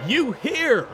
You hear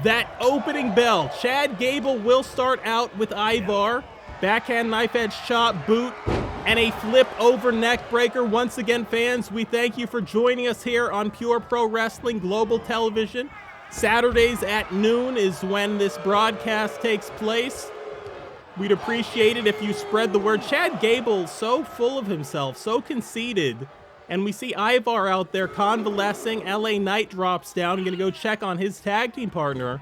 that opening bell. Chad Gable will start out with Ivar. Backhand knife edge chop, boot, and a flip over neck breaker. Once again, fans, we thank you for joining us here on Pure Pro Wrestling Global Television. Saturdays at noon is when this broadcast takes place. We'd appreciate it if you spread the word. Chad Gable, so full of himself, so conceited. And we see Ivar out there convalescing. LA Knight drops down. Going to go check on his tag team partner.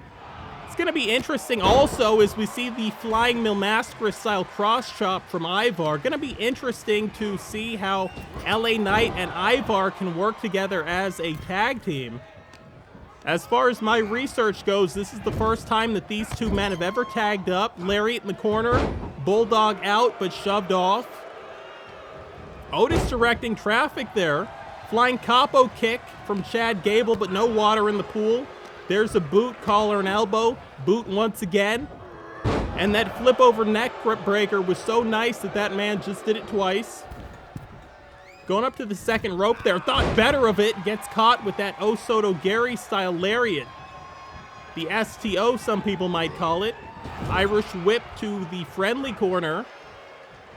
It's going to be interesting also as we see the Flying Milmascara style cross chop from Ivar. Going to be interesting to see how LA Knight and Ivar can work together as a tag team. As far as my research goes, this is the first time that these two men have ever tagged up. Lariat in the corner, Bulldog out but shoved off. Otis directing traffic there. Flying capo kick from Chad Gable, but no water in the pool. There's a boot, collar and elbow. Boot once again. And that flip over neck breaker was so nice that that man just did it twice. Going up to the second rope there. Thought better of it. Gets caught with that Osoto Gary style lariat. The STO, some people might call it. Irish whip to the friendly corner.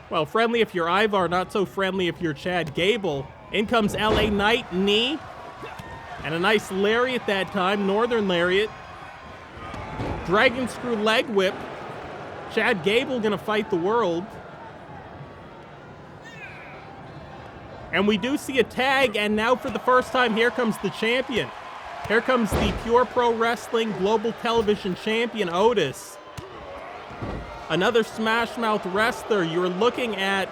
Well, friendly if you're Ivar, not so friendly if you're Chad Gable. In comes LA Knight, knee. And a nice lariat that time, Northern Lariat. Dragon screw leg whip. Chad Gable gonna fight the world. And we do see a tag, and now for the first time, here comes the champion. Here comes the Pure Pro Wrestling Global Television Champion, Otis. Another Smash Mouth wrestler. You're looking at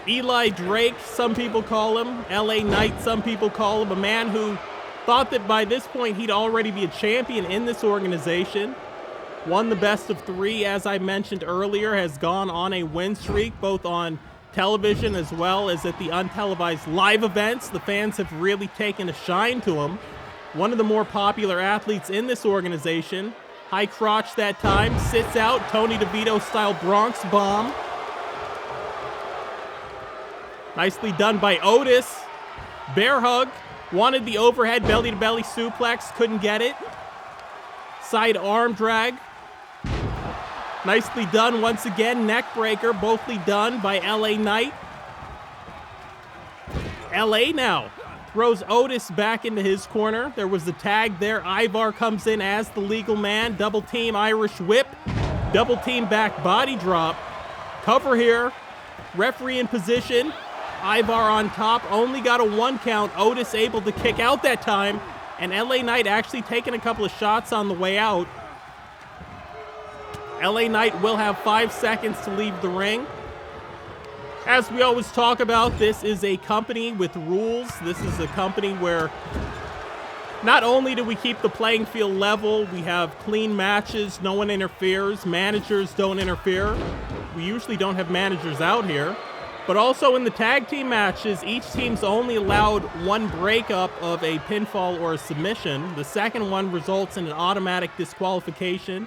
Eli Drake, some people call him. LA Knight, some people call him. A man who thought that by this point he'd already be a champion in this organization. Won the best of three, as I mentioned earlier. Has gone on a win streak, both on television as well as at the untelevised live events. The fans have really taken a shine to him. One of the more popular athletes in this organization. High crotch that time, sits out, Tony DeVito style Bronx bomb. Nicely done by Otis. Bear hug, wanted the overhead belly to belly suplex, couldn't get it. Side arm drag. Nicely done once again, neck breaker, bothly done by LA Knight. LA now throws Otis back into his corner. There was a tag there. Ivar comes in as the legal man. Double team Irish whip. Double team back body drop. Cover here. Referee in position. Ivar on top. Only got a 1 count. Otis able to kick out that time. And LA Knight actually taking a couple of shots on the way out. LA Knight will have 5 seconds to leave the ring. As we always talk about, this is a company with rules. This is a company where not only do we keep the playing field level, we have clean matches, no one interferes, managers don't interfere. We usually don't have managers out here. But also in the tag team matches, each team's only allowed 1 breakup of a pinfall or a submission. The second one results in an automatic disqualification.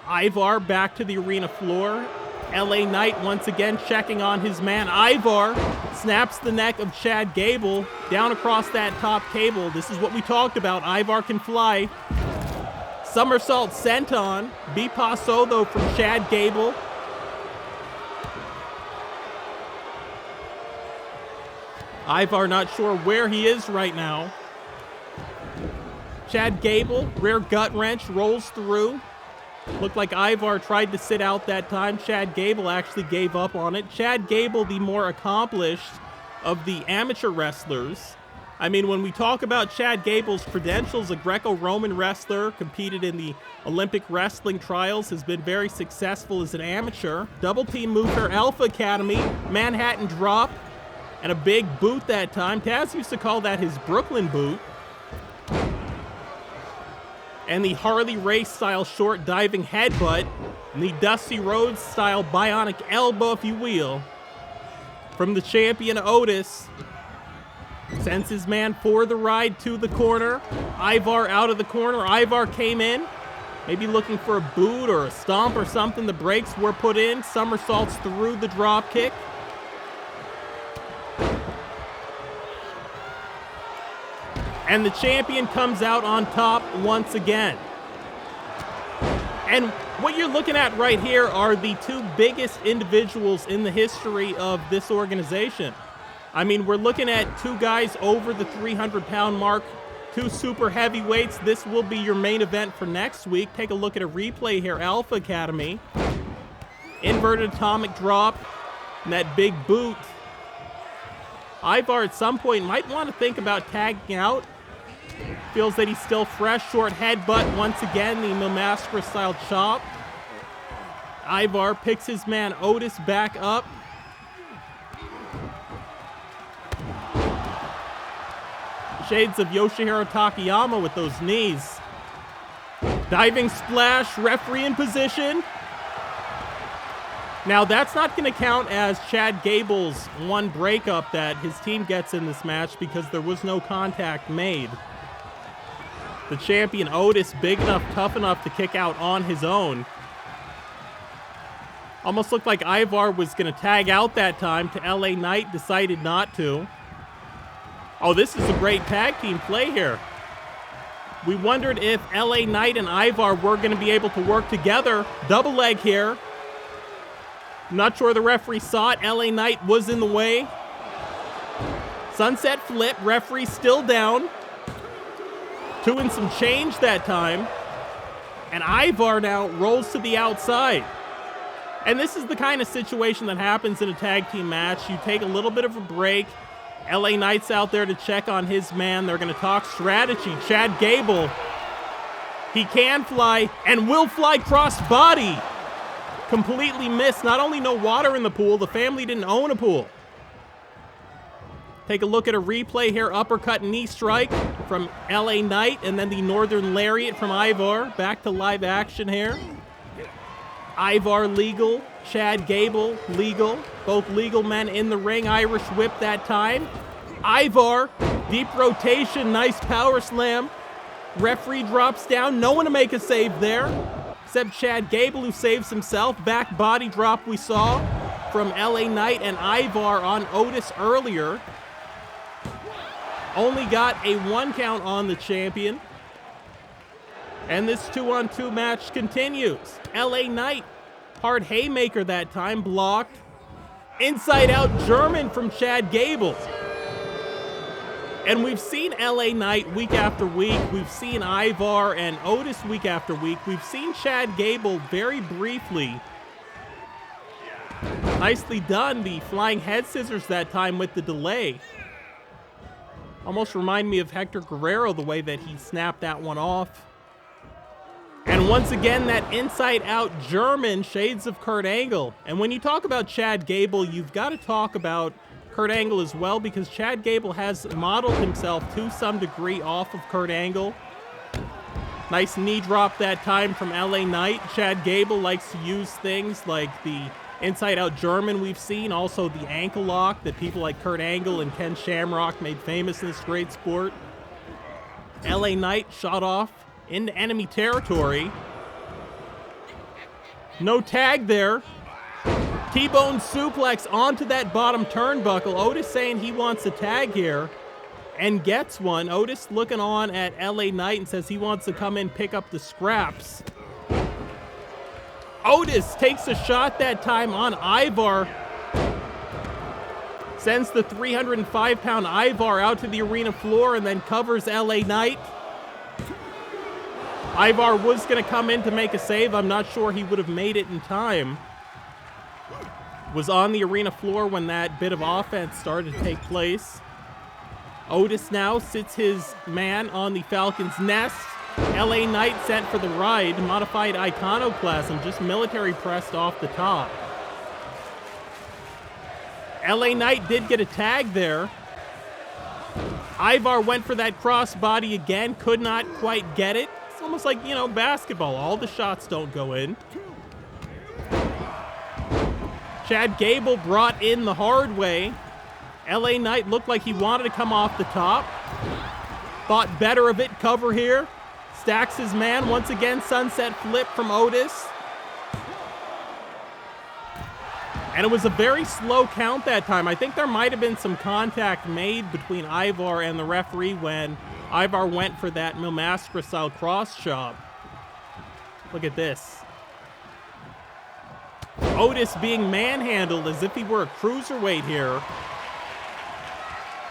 Ivar back to the arena floor. LA Knight once again checking on his man. Ivar snaps the neck of Chad Gable down across that top cable. This is what we talked about. Ivar can fly. Somersault senton. Bipasso though from Chad Gable. Ivar not sure where he is right now. Chad Gable, rear gut wrench, rolls through. Looked like Ivar tried to sit out that time. Chad Gable actually gave up on it. Chad Gable, the more accomplished of the amateur wrestlers. I mean, when we talk about Chad Gable's credentials, a Greco-Roman wrestler, competed in the Olympic wrestling trials, has been very successful as an amateur. Double team move her Alpha Academy, Manhattan drop, and a big boot that time. Taz used to call that his Brooklyn boot. And the Harley Race style short diving headbutt, and the Dusty Rhodes style bionic elbow, if you will, from the champion Otis. Sends his man for the ride to the corner. Ivar out of the corner. Ivar came in, maybe looking for a boot or a stomp or something. The brakes were put in. Somersaults through the drop kick. And the champion comes out on top once again. And what you're looking at right here are the two biggest individuals in the history of this organization. I mean, we're looking at two guys over the 300-pound mark, two super heavyweights. This will be your main event for next week. Take a look at a replay here. Alpha Academy. Inverted atomic drop. And that big boot. Ivar at some point might want to think about tagging out. Feels that he's still fresh. Short headbutt once again. The Mamaskra style chop. Ivar picks his man Otis back up. Shades of Yoshihiro Takayama with those knees. Diving splash, referee in position. Now that's not going to count as Chad Gable's one breakup that his team gets in this match because there was no contact made. The champion Otis, big enough, tough enough to kick out on his own. Almost looked like Ivar was going to tag out that time to LA Knight, decided not to. Oh, this is a great tag team play here. We wondered if LA Knight and Ivar were going to be able to work together. Double leg here. Not sure the referee saw it. LA Knight was in the way. Sunset flip. Referee still down. 2 and some change that time. And Ivar now rolls to the outside. And this is the kind of situation that happens in a tag team match. You take a little bit of a break. LA Knight's out there to check on his man. They're going to talk strategy. Chad Gable, he can fly and will fly cross body. Completely missed. Not only no water in the pool, the family didn't own a pool. Take a look at a replay here. Uppercut knee strike from LA Knight, and then the Northern Lariat from Ivar. Back to live action here. Ivar legal, Chad Gable legal. Both legal men in the ring. Irish whip that time. Ivar, deep rotation, nice power slam. Referee drops down. No one to make a save there, except Chad Gable, who saves himself. Back body drop we saw from LA Knight and Ivar on Otis earlier. Only got a 1 count on the champion. And this 2-on-2 match continues. LA Knight, hard haymaker that time, blocked. Inside out German from Chad Gable. And we've seen LA Knight week after week. We've seen Ivar and Otis week after week. We've seen Chad Gable very briefly. Nicely done, the flying head scissors that time with the delay. Almost remind me of Hector Guerrero, the way that he snapped that one off. And once again, that inside-out German, shades of Kurt Angle. And when you talk about Chad Gable, you've got to talk about Kurt Angle as well, because Chad Gable has modeled himself to some degree off of Kurt Angle. Nice knee drop that time from LA Knight. Chad Gable likes to use things like the inside-out German we've seen, also the ankle lock that people like Kurt Angle and Ken Shamrock made famous in this great sport. LA Knight shot off into enemy territory. No tag there. T-bone suplex onto that bottom turnbuckle. Otis saying he wants a tag here and gets one. Otis looking on at LA Knight and says he wants to come in, pick up the scraps. Otis takes a shot that time on Ivar. Sends the 305-pound Ivar out to the arena floor and then covers LA Knight. Ivar was going to come in to make a save. I'm not sure he would have made it in time. Was on the arena floor when that bit of offense started to take place. Otis now sits his man on the Falcon's nest. LA Knight sent for the ride. Modified iconoclasm, just military pressed off the top. LA Knight did get a tag there. Ivar went for that crossbody again, could not quite get it. It's almost like, you know, basketball. All the shots don't go in. Chad Gable brought in the hard way. LA Knight looked like he wanted to come off the top. Thought better of it, cover here. Stacks his man, once again, sunset flip from Otis. And it was a very slow count that time. I think there might have been some contact made between Ivar and the referee when Ivar went for that Mil Massacre-style cross chop. Look at this. Otis being manhandled as if he were a cruiserweight here.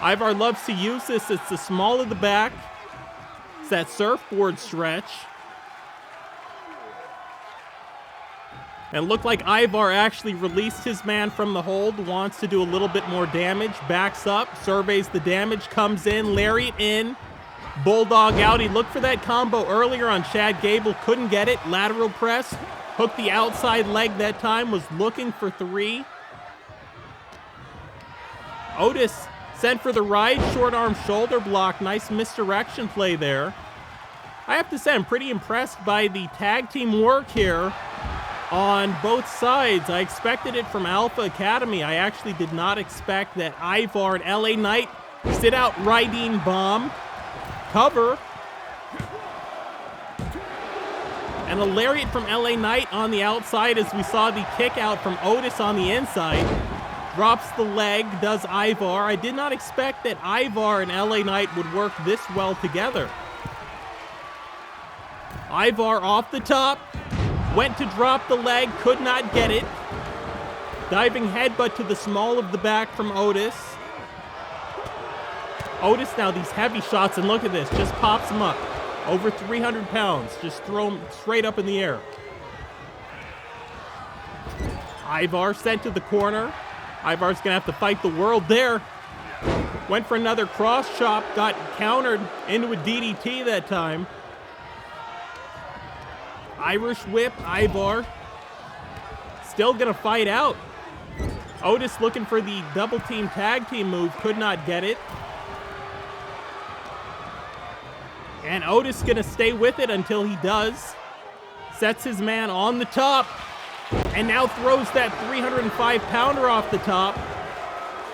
Ivar loves to use this. It's the small of the back. It's that surfboard stretch. And it looked like Ivar actually released his man from the hold, wants to do a little bit more damage, backs up, surveys the damage, comes in, lariat in, bulldog out. He looked for that combo earlier on Chad Gable, couldn't get it, lateral press, hooked the outside leg that time, was looking for 3. Otis sent for the ride, short arm shoulder block, nice misdirection play there. I have to say, I'm pretty impressed by the tag team work here on both sides. I expected it from Alpha Academy. I actually did not expect that Ivar and LA Knight sit out riding bomb, cover, and a lariat from LA Knight on the outside as we saw the kick out from Otis on the inside. Drops the leg, does Ivar. I did not expect that Ivar and LA Knight would work this well together. Ivar off the top, went to drop the leg, could not get it. Diving headbutt to the small of the back from Otis. Otis now these heavy shots, and look at this, just pops him up. Over 300 pounds, just throw him straight up in the air. Ivar sent to the corner. Ivar's gonna have to fight the world there. Went for another cross chop, got countered into a DDT that time. Irish whip, Ivar. Still gonna fight out. Otis looking for the double team tag team move, could not get it. And Otis gonna stay with it until he does. Sets his man on the top. And now throws that 305-pounder off the top.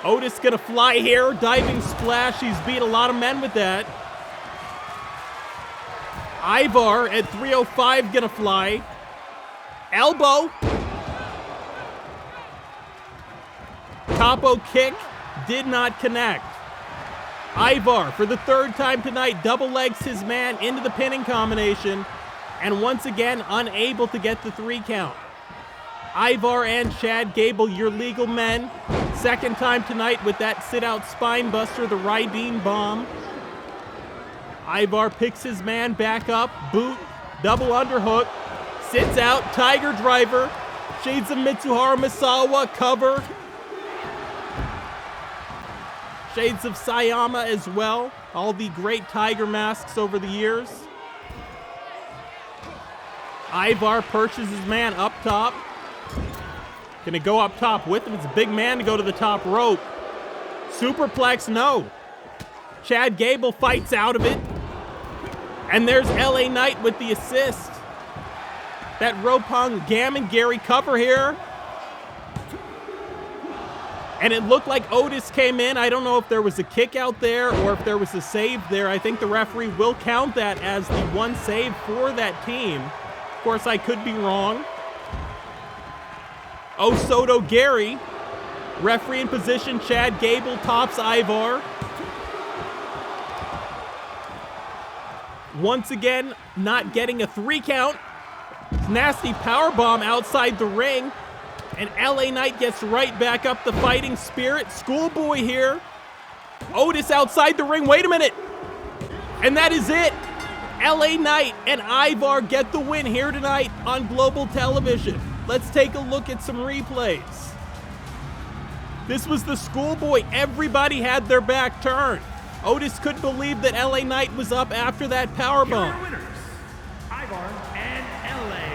Otis gonna fly here, diving splash. He's beat a lot of men with that. Ivar at 305 gonna fly. Elbow. Capo kick did not connect. Ivar, for the 3rd time tonight, double legs his man into the pinning combination, and once again unable to get the 3 count. Ivar and Chad Gable, your legal men. 2nd time tonight with that sit-out spine buster, the Rydeen bomb. Ivar picks his man back up, boot, double underhook, sits out, tiger driver, shades of Mitsuharu Misawa, cover. Shades of Sayama as well, all the great tiger masks over the years. Ivar perches his man up top. Gonna go up top with him. It's a big man to go to the top rope. Superplex, no. Chad Gable fights out of it. And there's LA Knight with the assist. That Roppongi Gamengiri cover here. And it looked like Otis came in. I don't know if there was a kick out there or if there was a save there. I think the referee will count that as the 1 save for that team. Of course, I could be wrong. Osoto Gary. Referee in position. Chad Gable tops Ivar. Once again, not getting a 3 count. Nasty powerbomb outside the ring. And LA Knight gets right back up the fighting spirit. Schoolboy here. Otis outside the ring. Wait a minute. And that is it. LA Knight and Ivar get the win here tonight on global television. Let's take a look at some replays. This was the Schoolboy. Everybody had their back turned. Otis couldn't believe that LA Knight was up after that powerbomb. Here are winners, Ivar and LA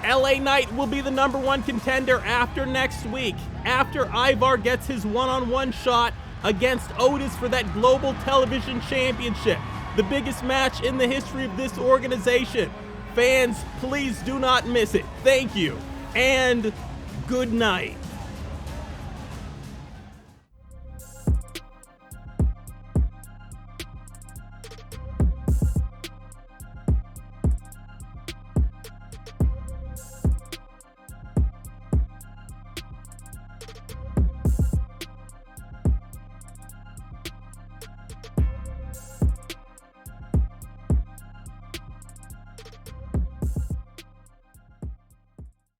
Knight. LA Knight will be the #1 contender after next week, after Ivar gets his one-on-one shot against Otis for that Global Television Championship, the biggest match in the history of this organization. Fans, please do not miss it. Thank you, and good night.